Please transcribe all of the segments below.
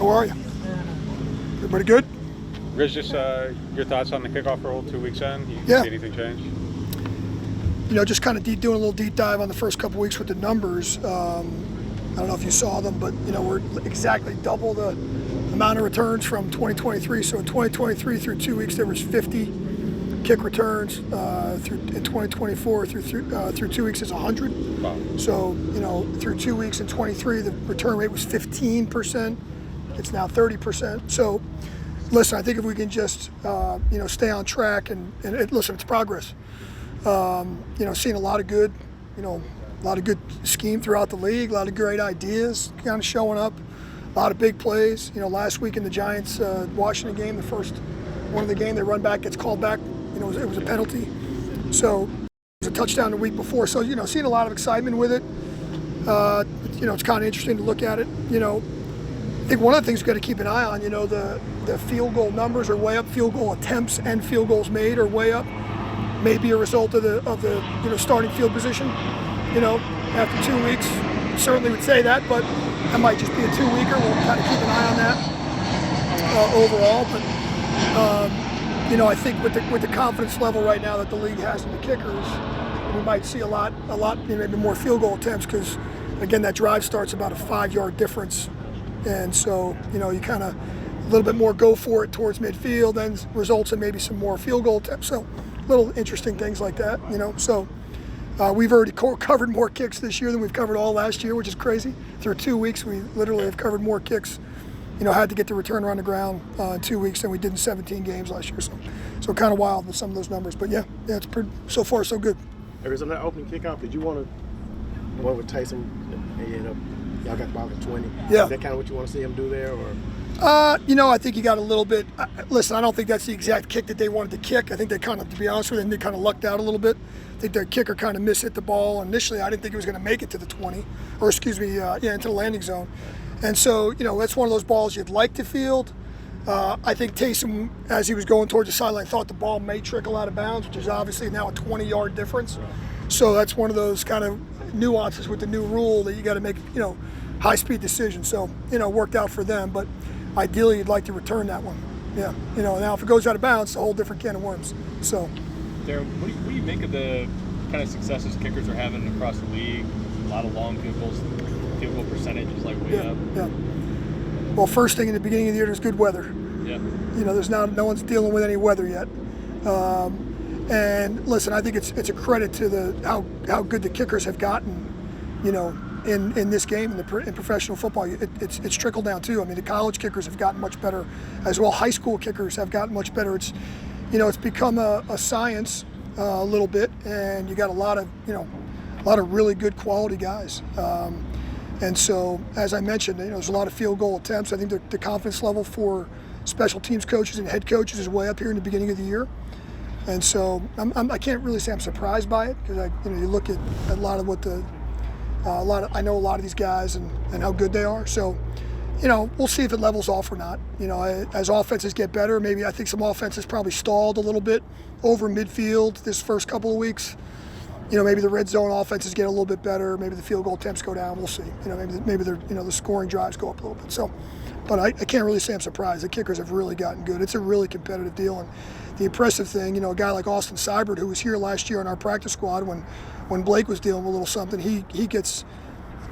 How are you? Everybody good? Riz, just your thoughts on the kickoff rule 2 weeks in? You Yeah. see anything change? Just kind of doing a little deep dive on the first couple weeks with the numbers. I don't know if you saw them, but we're exactly double the amount of returns from 2023. So in 2023 through 2 weeks there was 50 kick returns. In 2024 through 2 weeks is 100. Wow. So through 2 weeks in 23 the return rate was 15%. It's now 30%. So listen, I think if we can just stay on track and listen, it's progress. Seeing a lot of good scheme throughout the league, a lot of great ideas kind of showing up, a lot of big plays. Last week in the Giants Washington game, the first one of the game, the run back gets called back. It was a penalty. So it was a touchdown the week before. So seeing a lot of excitement with it. It's kind of interesting to look at it. I think one of the things we've got to keep an eye on. The field goal numbers are way up. Field goal attempts and field goals made are way up. Maybe a result of the starting field position. After 2 weeks, certainly would say that, but that might just be a 2-weeker. We'll kind of keep an eye on that overall. But I think with the confidence level right now that the league has in the kickers, we might see a lot, maybe more field goal attempts because, again, that drive starts about a 5-yard difference, and so you kind of a little bit more go for it towards midfield, then results in maybe some more field goal attempts. So little interesting things like that, So we've already covered more kicks this year than we've covered all last year, which is crazy. Through 2 weeks, we literally have covered more kicks. Had to get the return around the ground in 2 weeks than we did in 17 games last year. So kind of wild with some of those numbers. But yeah, it's pretty, so far so good. Arizona, on that opening kickoff, did you want to work with Tyson? Y'all got the ball at 20. Yeah. Is that kind of what you want to see him do there, or? I think you got a little bit. Listen, I don't think that's the exact kick that they wanted to kick. I think they kind of, to be honest with you, they kind of lucked out a little bit. I think their kicker kind of hit the ball. Initially, I didn't think he was going to make it to the 20, or into the landing zone. And so, that's one of those balls you'd like to field. I think Taysom, as he was going towards the sideline, thought the ball may trickle out of bounds, which is obviously now a 20-yard difference. So that's one of those kind of nuances with the new rule that you got to make, high-speed decisions. So, worked out for them. But ideally, you'd like to return that one. Yeah. Now if it goes out of bounds, it's a whole different can of worms. So, Darren, what do you make of the kind of successes kickers are having across the league? A lot of long field goals, field goal percentage is like way up. Yeah. Well, first thing in the beginning of the year, there's good weather. Yeah. There's no one's dealing with any weather yet. And listen, I think it's a credit to how good the kickers have gotten, in this game in professional football. It's trickled down too. I mean, the college kickers have gotten much better as well. High school kickers have gotten much better. It's become a science a little bit, and you got a lot of really good quality guys. And so, as I mentioned, there's a lot of field goal attempts. I think the confidence level for special teams coaches and head coaches is way up here in the beginning of the year. And so, I can't really say I'm surprised by it because you look at a lot of what I know a lot of these guys and how good they are. So, we'll see if it levels off or not. As offenses get better, maybe I think some offenses probably stalled a little bit over midfield this first couple of weeks. Maybe the red zone offenses get a little bit better. Maybe the field goal attempts go down. We'll see. Maybe the scoring drives go up a little bit. So, but I can't really say I'm surprised. The kickers have really gotten good. It's a really competitive deal. And the impressive thing, a guy like Austin Seibert, who was here last year on our practice squad when Blake was dealing with a little something, he gets,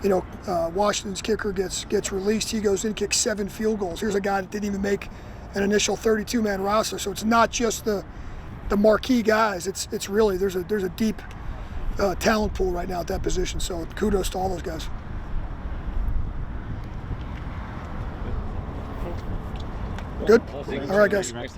Washington's kicker gets released. He goes in, kicks 7 field goals. Here's a guy that didn't even make an initial 32-man roster. So it's not just the marquee guys. It's really there's a deep talent pool right now at that position. So kudos to all those guys. Good. All right, guys.